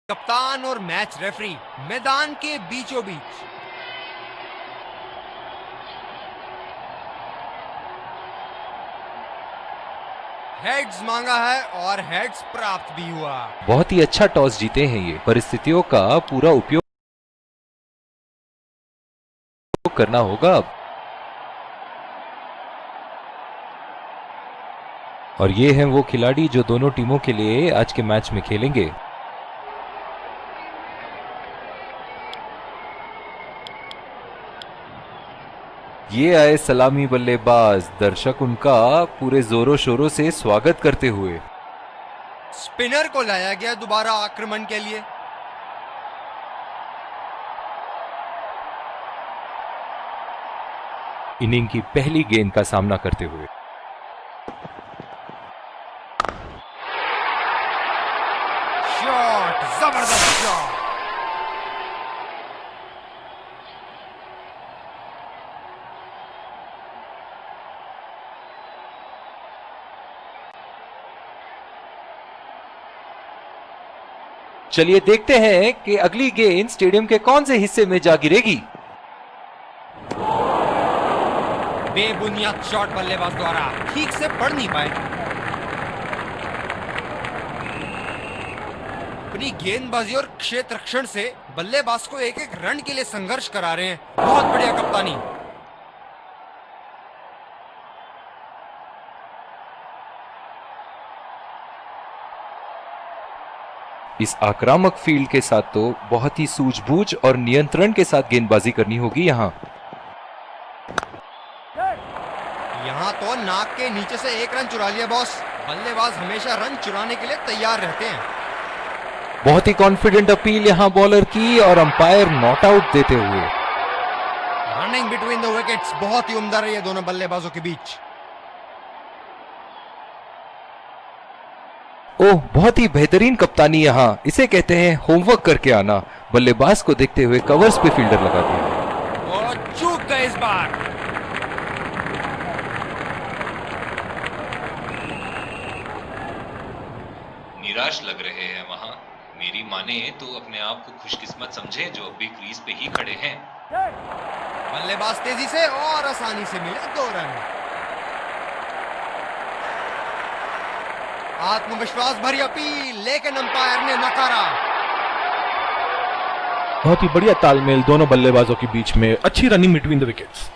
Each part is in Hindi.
कप्तान और मैच रेफरी मैदान के बीचों बीच। हेड्स मांगा है और हेड्स प्राप्त भी हुआ। बहुत ही अच्छा टॉस जीते हैं ये। परिस्थितियों का पूरा उपयोग करना होगा अब। और ये हैं वो खिलाड़ी जो दोनों टीमों के लिए आज के मैच में खेलेंगे। ये आए सलामी बल्लेबाज, दर्शक उनका पूरे जोरों शोरों से स्वागत करते हुए। स्पिनर को लाया गया दोबारा आक्रमण के लिए। इनिंग की पहली गेंद का सामना करते हुए शॉट, जबरदस्त शॉट। चलिए देखते हैं कि अगली गेंद स्टेडियम के कौन से हिस्से में जा गिरेगी। बेबुनियाद शॉट बल्लेबाज द्वारा ठीक से पढ़ नहीं पाए। अपनी गेंदबाजी और क्षेत्र रक्षण से बल्लेबाज को एक एक रन के लिए संघर्ष करा रहे हैं। बहुत बढ़िया कप्तानी। इस आक्रामक फील्ड के साथ तो बहुत ही सूझबूझ और नियंत्रण के साथ गेंदबाजी करनी होगी यहां। यहां तो नाक के नीचे से एक रन चुरा लिया बॉस। बल्लेबाज हमेशा रन चुराने के लिए तैयार रहते हैं। बहुत ही कॉन्फिडेंट अपील यहां बॉलर की और अंपायर नॉट आउट देते हुए। रनिंग बिटवीन द विकेट्स बहुत ही उम्दा रही है दोनों बल्लेबाजों के बीच। ओह, बहुत ही बेहतरीन कप्तानी यहां। इसे कहते हैं होमवर्क करके आना। बल्लेबाज को देखते हुए कवर्स पे फील्डर लगा दिया। और चूक गए इस बार। निराश लग रहे हैं वहां। मेरी माने तो अपने आप को खुशकिस्मत समझे जो अभी क्रीज पे ही खड़े हैं। बल्लेबाज तेजी से और आसानी से मिले 2 रन। आत्मविश्वास भरी अपील, लेकिन अंपायर ने नकारा। बहुत ही बढ़िया तालमेल दोनों बल्लेबाजों के बीच में। अच्छी रनिंग बिटवीन द विकेट्स।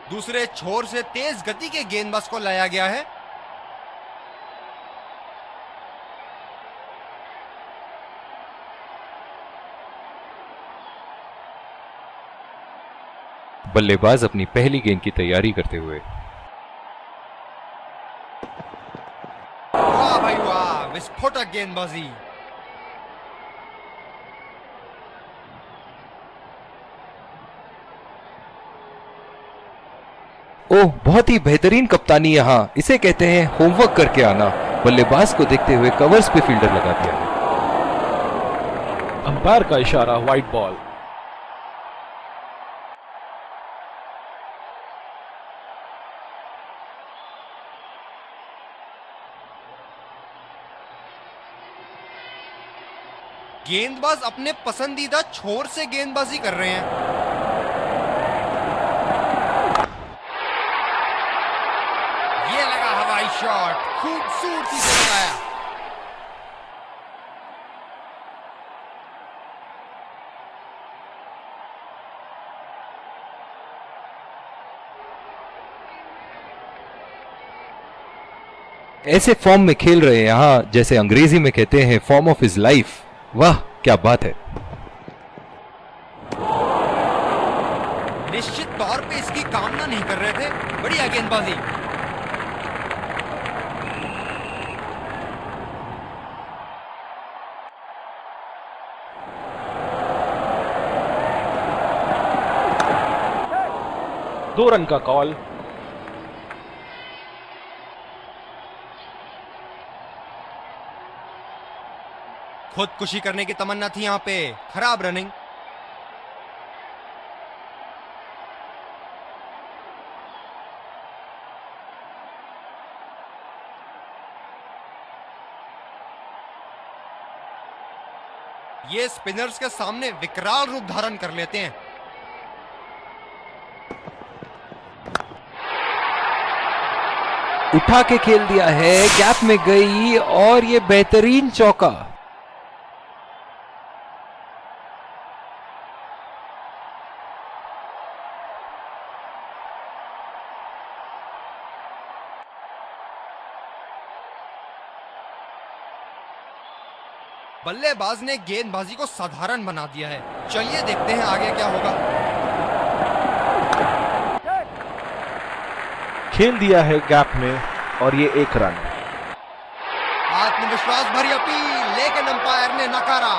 दूसरे छोर से तेज गति के गेंदबाज को लाया गया है। बल्लेबाज अपनी पहली गेंद की तैयारी करते हुए। वाह भाई वाह, विस्फोटक गेंदबाजी। ओह, बहुत ही बेहतरीन कप्तानी यहां। इसे कहते हैं होमवर्क करके आना। बल्लेबाज को देखते हुए कवर्स पे फील्डर लगा दिया। अंपायर का इशारा, वाइड बॉल। गेंदबाज अपने पसंदीदा छोर से गेंदबाजी कर रहे हैं। ये लगा हवाई शॉट, खूबसूरती से लगाया। ऐसे फॉर्म में खेल रहे हैं यहां, जैसे अंग्रेजी में कहते हैं फॉर्म ऑफ हिज लाइफ। वाह क्या बात है। निश्चित तौर पे इसकी कामना नहीं कर रहे थे। बढ़िया गेंदबाजी। दो रन का कॉल। खुदकुशी करने की तमन्ना थी यहां पे। खराब रनिंग। ये स्पिनर्स के सामने विकराल रूप धारण कर लेते हैं। उठा के खेल दिया है, गैप में गई और ये बेहतरीन चौका। बल्लेबाज ने गेंदबाजी को साधारण बना दिया है। चलिए देखते हैं आगे क्या होगा। खेल दिया है गैप में और ये 1 रन। आत्मविश्वास भरी अपील, लेकिन अंपायर ने नकारा।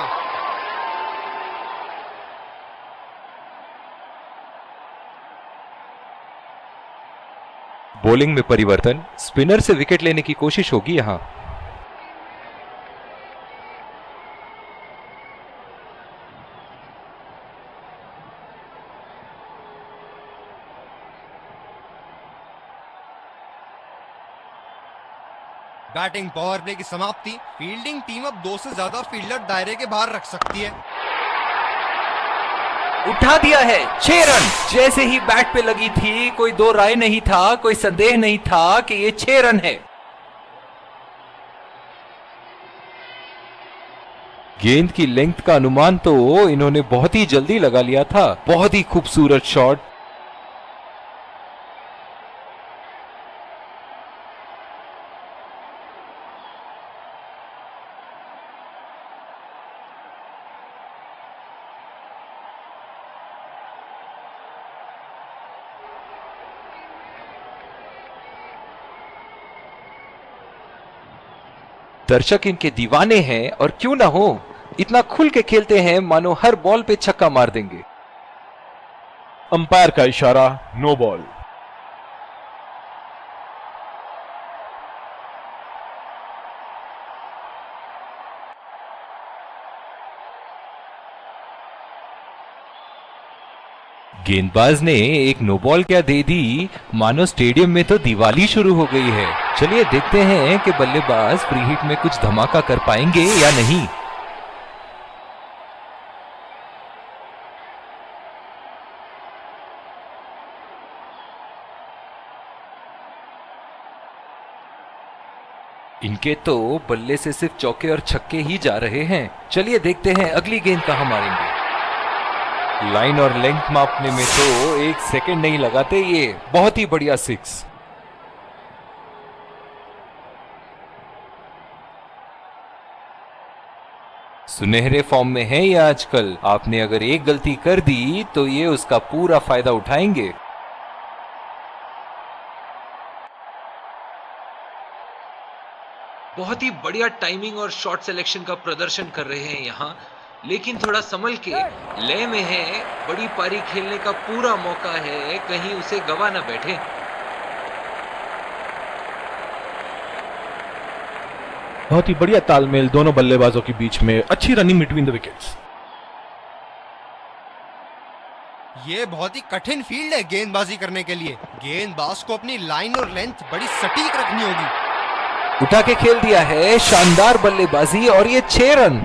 बॉलिंग में परिवर्तन, स्पिनर से विकेट लेने की कोशिश होगी यहां। बैटिंग पावर प्ले की समाप्ति। फील्डिंग टीम अब 2 से ज्यादा फील्डर दायरे के बाहर रख सकती है। उठा दिया है, 6 रन। जैसे ही बैट पे लगी थी, कोई दो राय नहीं था, कोई संदेह नहीं था कि ये 6 रन है। गेंद की लेंथ का अनुमान तो इन्होंने बहुत ही जल्दी लगा लिया था। बहुत ही खूबसूरत शॉट। दर्शक इनके दीवाने हैं और क्यों ना हो, इतना खुल के खेलते हैं मानो हर बॉल पे छक्का मार देंगे। अंपायर का इशारा, नो बॉल। गेंदबाज ने एक नो बॉल क्या दे दी, मानो स्टेडियम में तो दिवाली शुरू हो गई है। चलिए देखते हैं कि बल्लेबाज फ्री हिट में कुछ धमाका कर पाएंगे या नहीं। इनके तो बल्ले से सिर्फ चौके और छक्के ही जा रहे हैं। चलिए देखते हैं अगली गेंद कहां मारेंगे। लाइन और लेंथ मापने में तो 1 सेकंड नहीं लगाते ये। बहुत ही बढ़िया 6। सुनहरे फॉर्म में है ये आजकल। आपने अगर एक गलती कर दी तो ये उसका पूरा फायदा उठाएंगे। बहुत ही बढ़िया टाइमिंग और शॉट सिलेक्शन का प्रदर्शन कर रहे हैं यहाँ, लेकिन थोड़ा संभल के। लय में है, बड़ी पारी खेलने का पूरा मौका है, कहीं उसे गवा ना बैठे। बहुत ही बढ़िया तालमेल दोनों बल्लेबाजों के बीच में, अच्छी रनिंग बिटवीन द विकेट्स। ये बहुत ही कठिन फील्ड है गेंदबाजी करने के लिए। गेंदबाज को अपनी लाइन और लेंथ बड़ी सटीक रखनी होगी। उठा के खेल दिया है, शानदार बल्लेबाजी और ये 6 रन।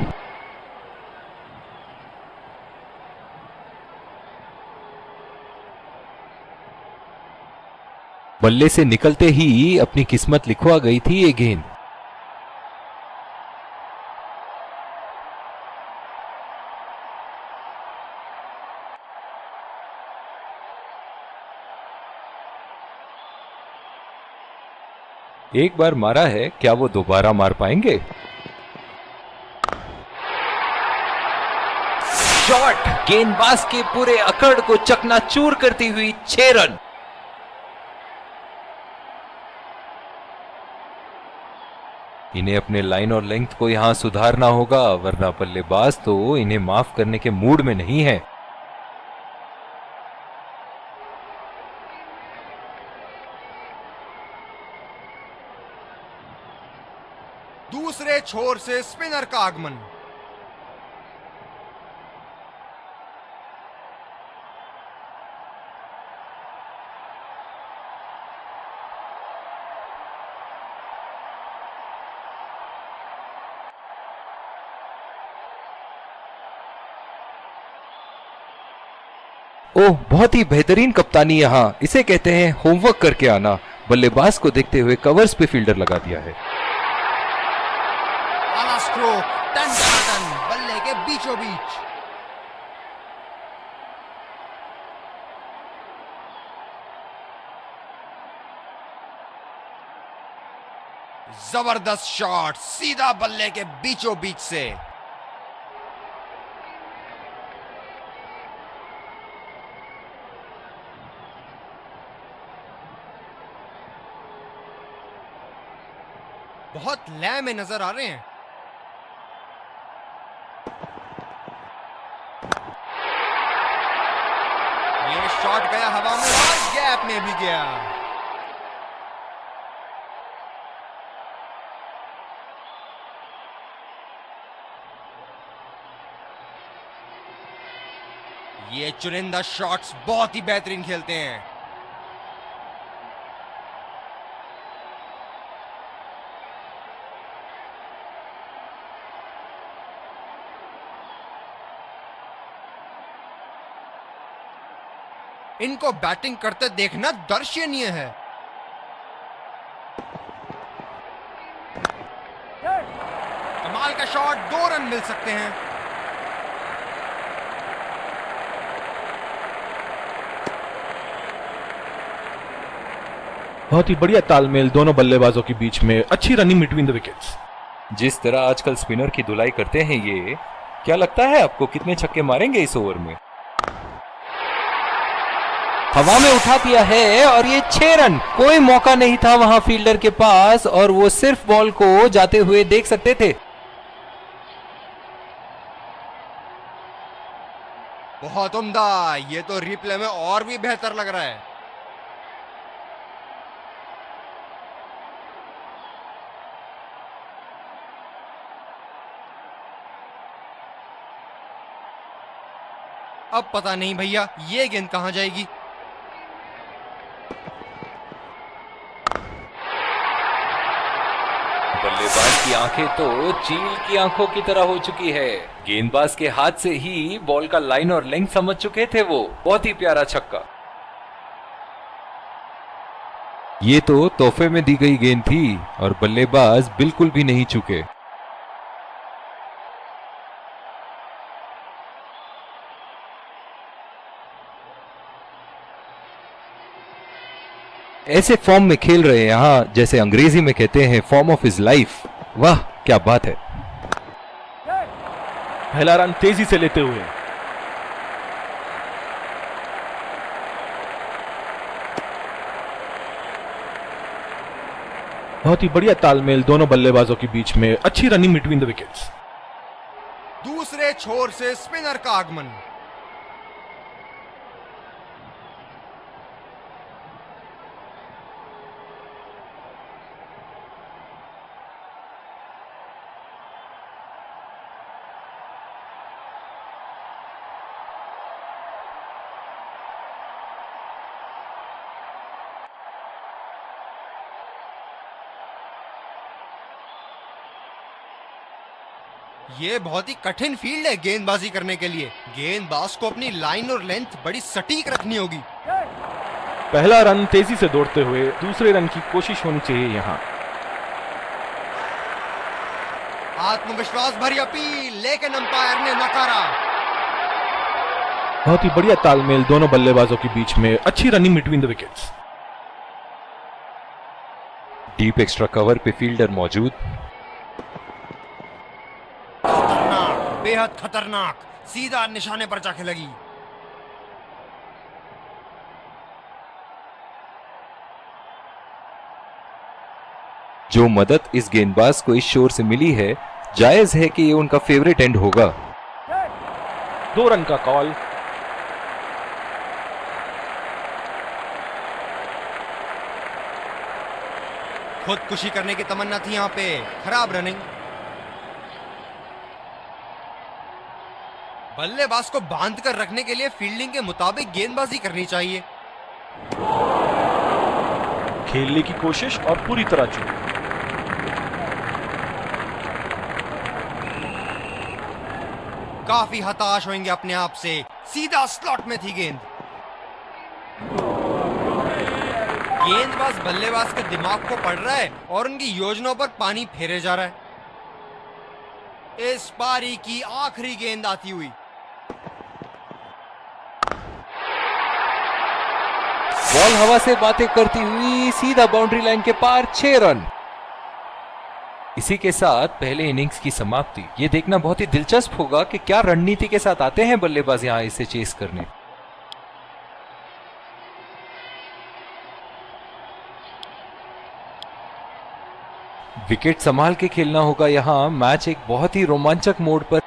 बल्ले से निकलते ही अपनी किस्मत लिखवा गई थी ये गेंद। एक बार मारा है, क्या वो दोबारा मार पाएंगे? शॉट गेंदबाज के पूरे अकड़ को चकनाचूर करती हुई 6 रन। इन्हें अपने लाइन और लेंथ को यहां सुधारना होगा, वरना बल्लेबाज तो इन्हें माफ करने के मूड में नहीं है। दूसरे छोर से स्पिनर का आगमन। ओह, बहुत ही बेहतरीन कप्तानी यहाँ, इसे कहते हैं होमवर्क करके आना। बल्लेबाज को देखते हुए कवर्स पे फील्डर लगा दिया है। आला स्ट्रोक, टन टन बल्ले के बीचों बीच। जबरदस्त शॉट, सीधा बल्ले के बीचों बीच से। बहुत लय में नजर आ रहे हैं। ये शॉट गया हवा में और गैप में भी गया। ये चुनिंदा शॉट्स बहुत ही बेहतरीन खेलते हैं। इनको बैटिंग करते देखना दर्शनीय है। कमाल का शॉट, 2 रन मिल सकते हैं। बहुत ही बढ़िया तालमेल दोनों बल्लेबाजों के बीच में, अच्छी रनिंग बिटवीन द विकेट्स। जिस तरह आजकल स्पिनर की धुलाई करते हैं ये, क्या लगता है आपको कितने छक्के मारेंगे इस ओवर में? हवा में उठा दिया है और ये 6 रन। कोई मौका नहीं था वहां फील्डर के पास और वो सिर्फ बॉल को जाते हुए देख सकते थे। बहुत उम्दा, ये तो रिप्ले में और भी बेहतर लग रहा है। अब पता नहीं भैया ये गेंद कहां जाएगी। बल्लेबाज की आंखें तो चील की आंखों की तरह हो चुकी है। गेंदबाज के हाथ से ही बॉल का लाइन और लेंथ समझ चुके थे वो। बहुत ही प्यारा छक्का। ये तो तोहफे में दी गई गेंद थी और बल्लेबाज बिल्कुल भी नहीं चुके। ऐसे फॉर्म में खेल रहे हैं यहाँ, जैसे अंग्रेजी में कहते हैं फॉर्म ऑफ हिज लाइफ। वाह क्या बात है। पहला रन तेजी से लेते हुए बहुत ही बढ़िया तालमेल दोनों बल्लेबाजों के बीच में, अच्छी रनिंग बिटवीन द विकेट्स। दूसरे छोर से स्पिनर का आगमन। ये बहुत ही कठिन फील्ड है गेंदबाजी करने के लिए। गेंदबाज को अपनी लाइन और लेंथ बड़ी सटीक रखनी होगी। पहला रन तेजी से दौड़ते हुए दूसरे रन की कोशिश होनी चाहिए यहां। आत्मविश्वास भरी अपील, लेकिन अंपायर ने नकारा। बहुत ही बढ़िया तालमेल दोनों बल्लेबाजों के बीच में, अच्छी running between the wickets. Deep extra cover पे फील्डर मौजूद। खतरनाक, बेहद खतरनाक, सीधा निशाने पर जाके लगी। जो मदद इस गेंदबाज को इस शोर से मिली है, जायज है कि ये उनका फेवरेट एंड होगा। 2 रन का कॉल। खुदकुशी करने की तमन्ना थी यहां पे। खराब रनिंग। बल्लेबाज को बांध कर रखने के लिए फील्डिंग के मुताबिक गेंदबाजी करनी चाहिए। खेलने की कोशिश और पूरी तरह चूक। काफी हताश होंगे अपने आप से। सीधा स्लॉट में थी गेंद। गेंदबाज बल्लेबाज के दिमाग को पढ़ रहा है और उनकी योजनाओं पर पानी फेरे जा रहा है। इस पारी की आखिरी गेंद आती हुई। बॉल हवा से बातें करती हुई सीधा बाउंड्री लाइन के पार 6 रन। इसी के साथ पहले इनिंग्स की समाप्ति। ये देखना बहुत ही दिलचस्प होगा कि क्या रणनीति के साथ आते हैं बल्लेबाज यहां इसे चेस करने। विकेट संभाल के खेलना होगा यहां। मैच एक बहुत ही रोमांचक मोड पर।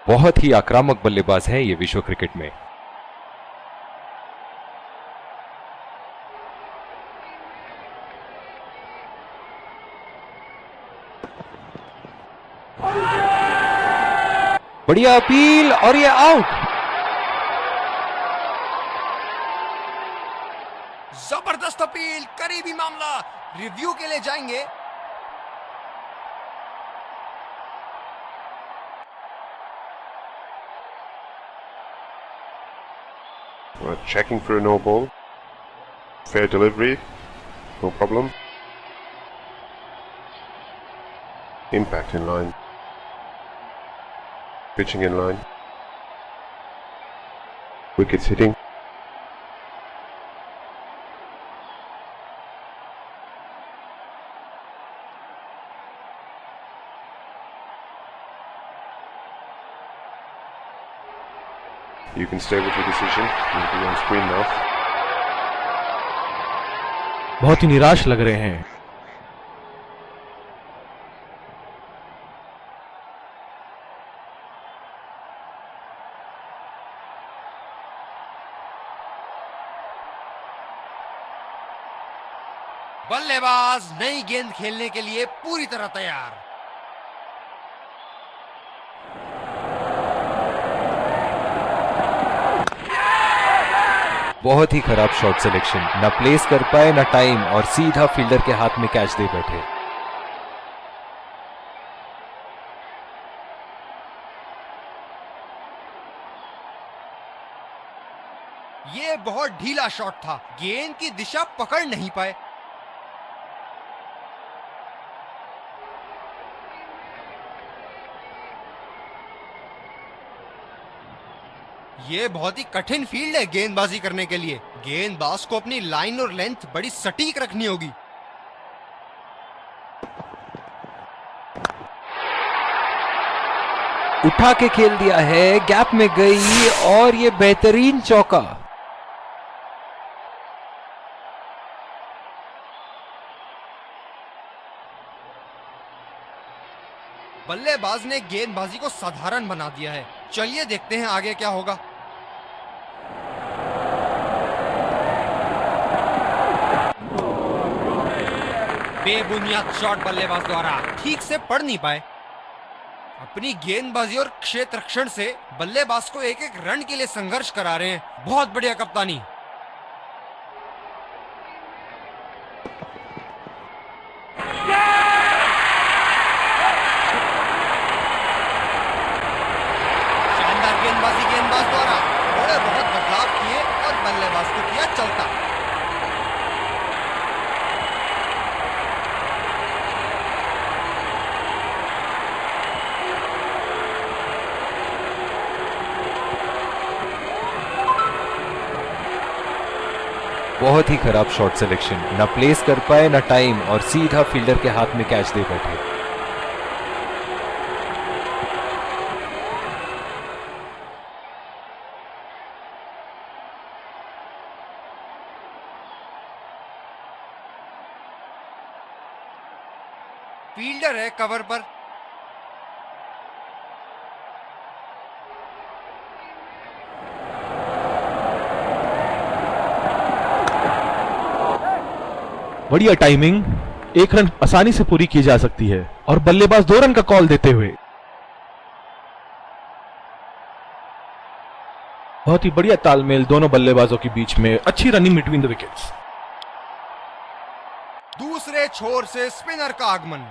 बहुत ही आक्रामक बल्लेबाज है ये विश्व क्रिकेट में। बढ़िया अपील और ये आउट। जबरदस्त अपील, करीबी मामला, रिव्यू के लिए जाएंगे। We're checking for a no ball. Fair delivery, no problem. Impact in line. Pitching in line. Wickets hitting. You can stay with your decision. You'll be on screen now. बहुत ही निराश लग रहे हैं। बल्लेबाज नई गेंद खेलने के लिए पूरी तरह तैयार। बहुत ही खराब शॉट सिलेक्शन। ना प्लेस कर पाए ना टाइम और सीधा फील्डर के हाथ में कैच दे बैठे। ये बहुत ढीला शॉट था, गेंद की दिशा पकड़ नहीं पाए। ये बहुत ही कठिन फील्ड है गेंदबाजी करने के लिए। गेंदबाज को अपनी लाइन और लेंथ बड़ी सटीक रखनी होगी। उठा के खेल दिया है, गैप में गई और ये बेहतरीन चौका। बल्लेबाज ने गेंदबाजी को साधारण बना दिया है। चलिए देखते हैं आगे क्या होगा। बेबुनियाद शॉट बल्लेबाज द्वारा, ठीक से पढ़ नहीं पाए। अपनी गेंदबाजी और क्षेत्र रक्षण से बल्लेबाज को एक एक रन के लिए संघर्ष करा रहे हैं। बहुत बढ़िया कप्तानी। शानदार गेंदबाजी गेंदबाज द्वारा। थोड़े बहुत बदलाव किए और बल्लेबाज को किया चलता। बहुत ही खराब शॉट सिलेक्शन। ना प्लेस कर पाए ना टाइम और सीधा फील्डर के हाथ में कैच दे बैठे। फील्डर है कवर पर। बढ़िया टाइमिंग, 1 रन आसानी से पूरी की जा सकती है और बल्लेबाज 2 रन का कॉल देते हुए। बहुत ही बढ़िया तालमेल दोनों बल्लेबाजों के बीच में, अच्छी रनिंग बिटवीन द विकेट्स। दूसरे छोर से स्पिनर का आगमन।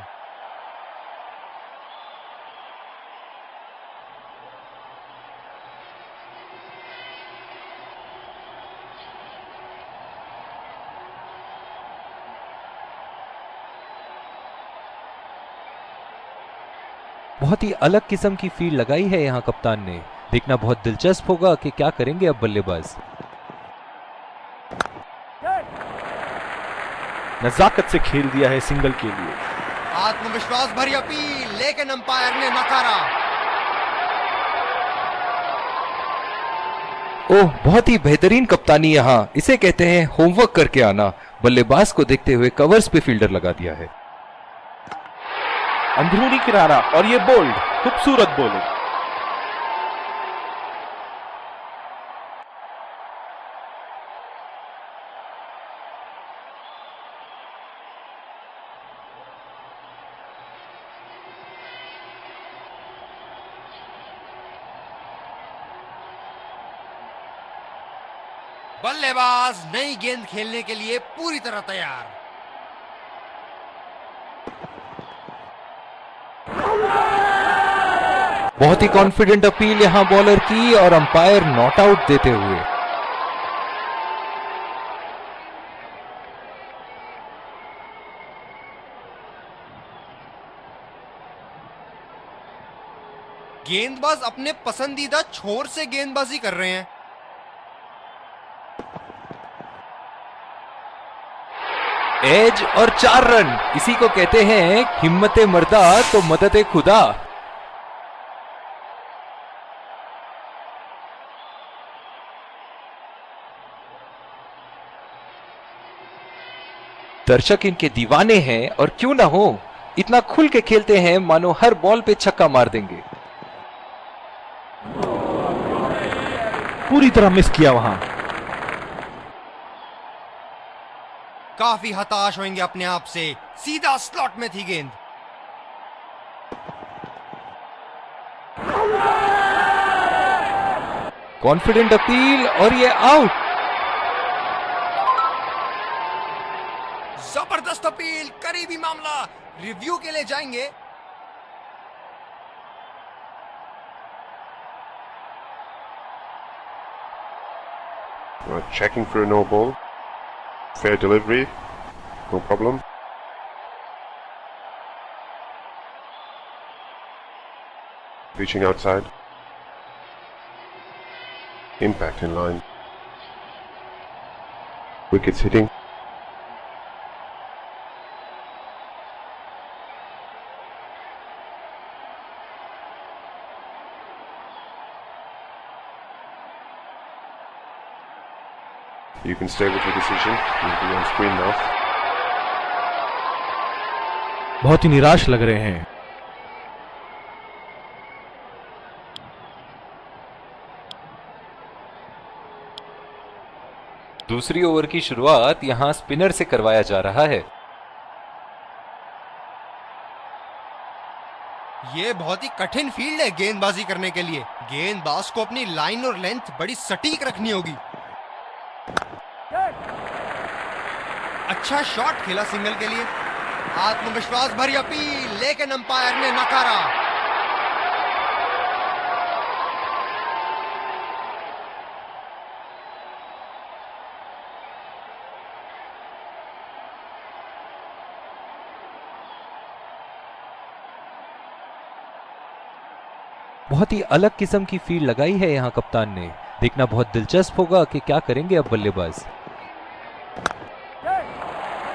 बहुत ही अलग किस्म की फील्ड लगाई है यहाँ कप्तान ने। देखना बहुत दिलचस्प होगा कि क्या करेंगे अब बल्लेबाज। नजाकत से खेल दिया है सिंगल के लिए। आत्मविश्वास भरी अपील, लेकिन अंपायर ने नकारा। ओह, बहुत ही बेहतरीन कप्तानी यहाँ। इसे कहते हैं होमवर्क करके आना। बल्लेबाज को देखते हुए कवर्स पे फील्डर लगा दिया है। अंदरूनी किनारा और ये बोल्ड, खूबसूरत बॉलिंग। बल्लेबाज नई गेंद खेलने के लिए पूरी तरह तैयार। बहुत ही कॉन्फिडेंट अपील यहां बॉलर की और अंपायर नॉट आउट देते हुए। गेंदबाज अपने पसंदीदा छोर से गेंदबाजी कर रहे हैं। एज और 4 रन, इसी को कहते हैं हिम्मते मर्दा तो मदद खुदा। दर्शक इनके दीवाने हैं और क्यों ना हो, इतना खुल के खेलते हैं मानो हर बॉल पे छक्का मार देंगे। पूरी तरह मिस किया वहां। काफी हताश होंगे अपने आप से। सीधा स्लॉट में थी गेंद। कॉन्फिडेंट अपील और ये आउट। जबरदस्त अपील, करीबी मामला। रिव्यू के लिए जाएंगे। Checking for a no ball. Fair delivery. No problem. Reaching outside. Impact in line. Wickets hitting. You can stay with your decision. You'll be on screen now. बहुत ही निराश लग रहे हैं। दूसरी ओवर की शुरुआत यहां स्पिनर से करवाया जा रहा है। ये बहुत ही कठिन फील्ड है गेंदबाजी करने के लिए। गेंदबाज को अपनी लाइन और लेंथ बड़ी सटीक रखनी होगी। अच्छा शॉट खेला सिंगल के लिए। आत्मविश्वास भरी अपील, लेकिन अंपायर ने नकारा। बहुत ही अलग किस्म की फील्ड लगाई है यहाँ कप्तान ने। देखना बहुत दिलचस्प होगा कि क्या करेंगे अब बल्लेबाज।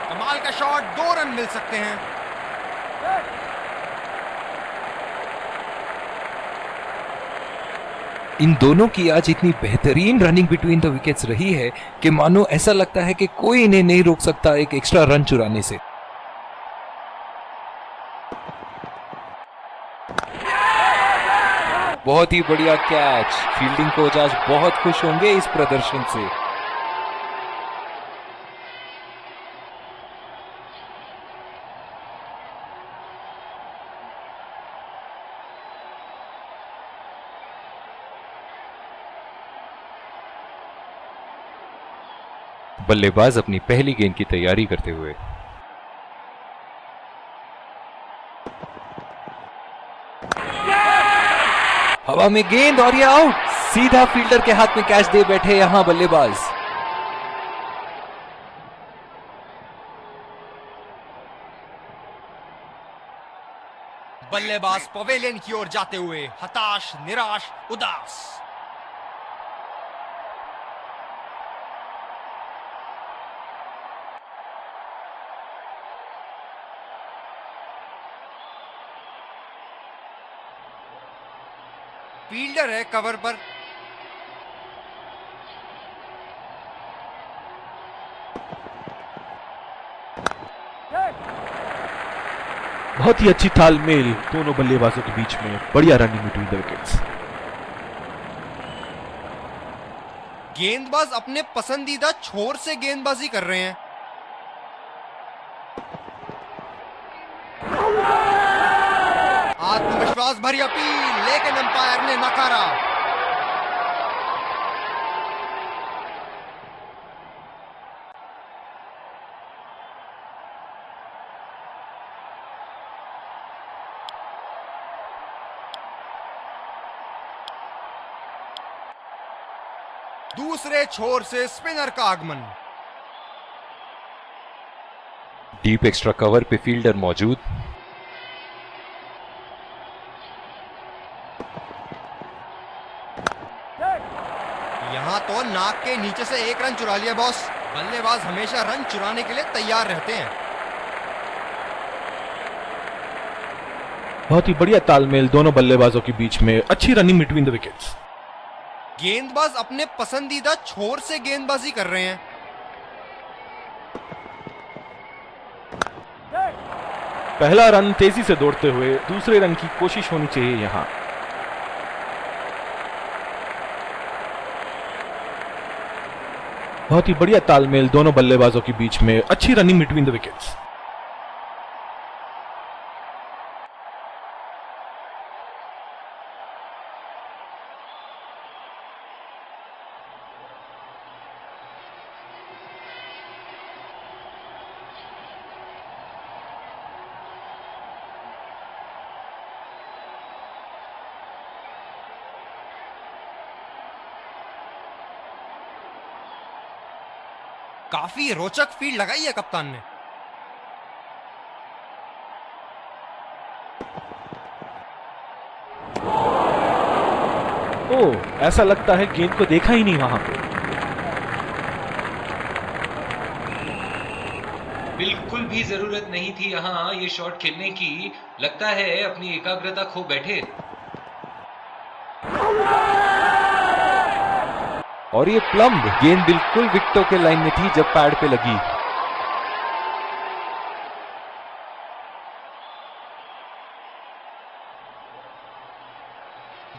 कमाल का शॉट, 2 रन मिल सकते हैं। इन दोनों की आज इतनी बेहतरीन रनिंग बिटवीन द विकेट्स रही है कि मानो ऐसा लगता है कि कोई इन्हें नहीं रोक सकता एक एक्स्ट्रा रन चुराने से। बहुत ही बढ़िया कैच। फील्डिंग कोच आज बहुत खुश होंगे इस प्रदर्शन से। बल्लेबाज अपनी पहली गेंद की तैयारी करते हुए। हवा में गेंद और ये आउट। सीधा फील्डर के हाथ में कैच दे बैठे यहां बल्लेबाज। बल्लेबाज पवेलियन की ओर जाते हुए हताश, निराश, उदास। फील्डर है कवर पर। बहुत ही अच्छी तालमेल दोनों बल्लेबाजों के बीच में, बढ़िया रनिंग बिटवीन द विकेट्स। गेंदबाज अपने पसंदीदा छोर से गेंदबाजी कर रहे हैं। आत्मविश्वास भरी अपील, लेकिन अंपायर ने नकारा। दूसरे छोर से स्पिनर का आगमन। डीप एक्स्ट्रा कवर पे फील्डर मौजूद। यहां तो नाक के नीचे से एक रन चुरा लिया बॉस। बल्लेबाज हमेशा रन चुराने के लिए तैयार रहते हैं। बहुत ही बढ़िया तालमेल दोनों बल्लेबाजों के बीच में, अच्छी रनिंग बिटवीन द विकेट्स। गेंदबाज अपने पसंदीदा छोर से गेंदबाजी कर रहे हैं। पहला रन तेजी से दौड़ते हुए दूसरे रन की कोशिश होनी चाहिए यहां। बहुत ही बढ़िया तालमेल दोनों बल्लेबाजों के बीच में, अच्छी रनिंग बिटवीन द विकेट्स। काफी रोचक फील्ड लगाई है कप्तान ने। ओह, ऐसा लगता है गेंद को देखा ही नहीं वहां पे। बिल्कुल भी जरूरत नहीं थी यहाँ ये शॉट खेलने की। लगता है अपनी एकाग्रता खो बैठे। और ये प्लम्ब गेंद बिल्कुल विकेटों के लाइन में थी जब पैड पे लगी।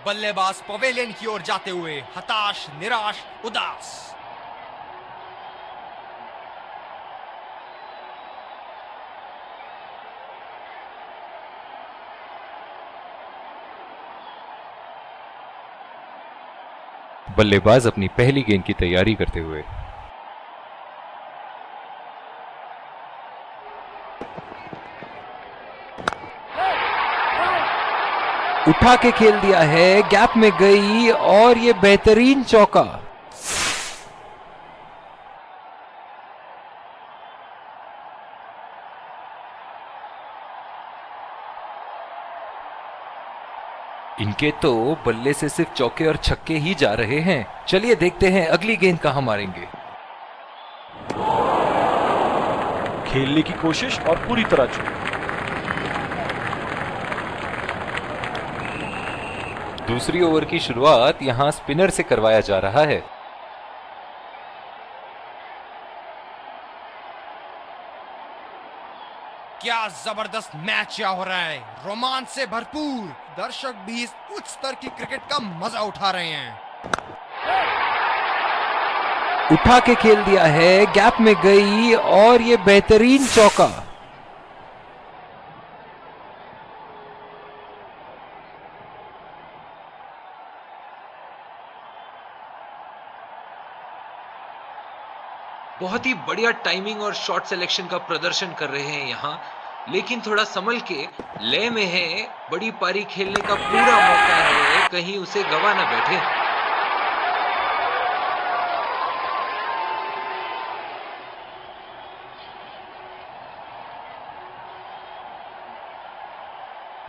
बल्लेबाज पवेलियन की ओर जाते हुए हताश, निराश, उदास। बल्लेबाज अपनी पहली गेंद की तैयारी करते हुए। उठा के खेल दिया है, गैप में गई और ये बेहतरीन चौका। इनके तो बल्ले से सिर्फ चौके और छक्के ही जा रहे हैं। चलिए देखते हैं अगली गेंद कहां मारेंगे। खेलने की कोशिश और पूरी तरह चूक। दूसरी ओवर की शुरुआत यहां स्पिनर से करवाया जा रहा है। क्या जबरदस्त मैच यहाँ हो रहा है, रोमांच से भरपूर। दर्शक भी इस उच्च स्तर की क्रिकेट का मजा उठा रहे हैं। उठा के खेल दिया है, गैप में गई और ये बेहतरीन चौका। बहुत ही बढ़िया टाइमिंग और शॉट सिलेक्शन का प्रदर्शन कर रहे हैं यहाँ, लेकिन थोड़ा संभल के। लय में है, बड़ी पारी खेलने का पूरा मौका है, कहीं उसे गवा ना बैठे।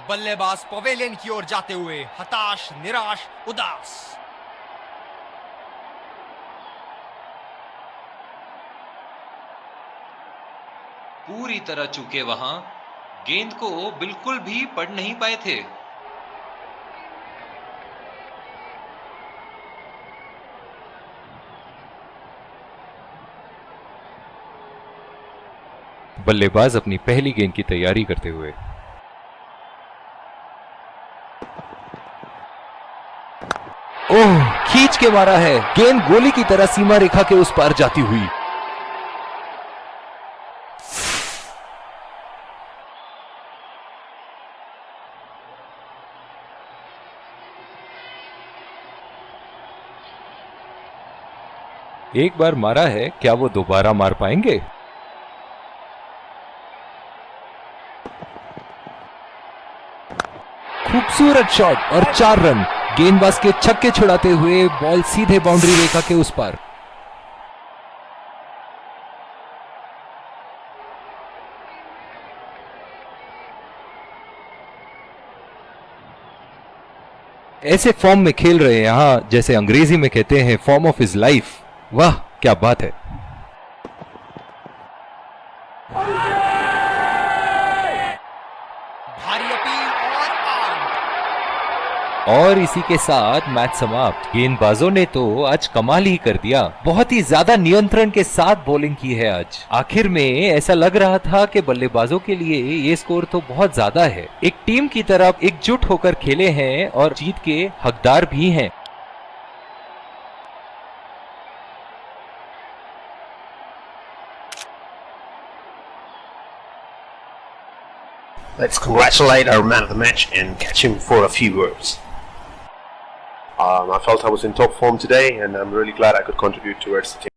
बल्लेबाज पवेलियन की ओर जाते हुए हताश, निराश, उदास। पूरी तरह चूके वहां, गेंद को बिल्कुल भी पढ़ नहीं पाए थे। बल्लेबाज अपनी पहली गेंद की तैयारी करते हुए। ओह, खींच के मारा है। गेंद गोली की तरह सीमा रेखा के उस पार जाती हुई। एक बार मारा है, क्या वो दोबारा मार पाएंगे? खूबसूरत शॉट और 4 रन। गेंदबाज के छक्के छुड़ाते हुए बॉल सीधे बाउंड्री रेखा के उस पार। ऐसे फॉर्म में खेल रहे हैं यहां, जैसे अंग्रेजी में कहते हैं फॉर्म ऑफ हिज लाइफ। वाह क्या बात है। भारी अपील और आउट। और इसी के साथ मैच समाप्त। गेंदबाजों ने तो आज कमाल ही कर दिया। बहुत ही ज्यादा नियंत्रण के साथ बॉलिंग की है आज। आखिर में ऐसा लग रहा था कि बल्लेबाजों के लिए ये स्कोर तो बहुत ज्यादा है। एक टीम की तरफ एकजुट होकर खेले हैं और जीत के हकदार भी हैं। Let's congratulate our man of the match and catch him for a few words. I felt I was in top form today, and I'm really glad I could contribute towards the team.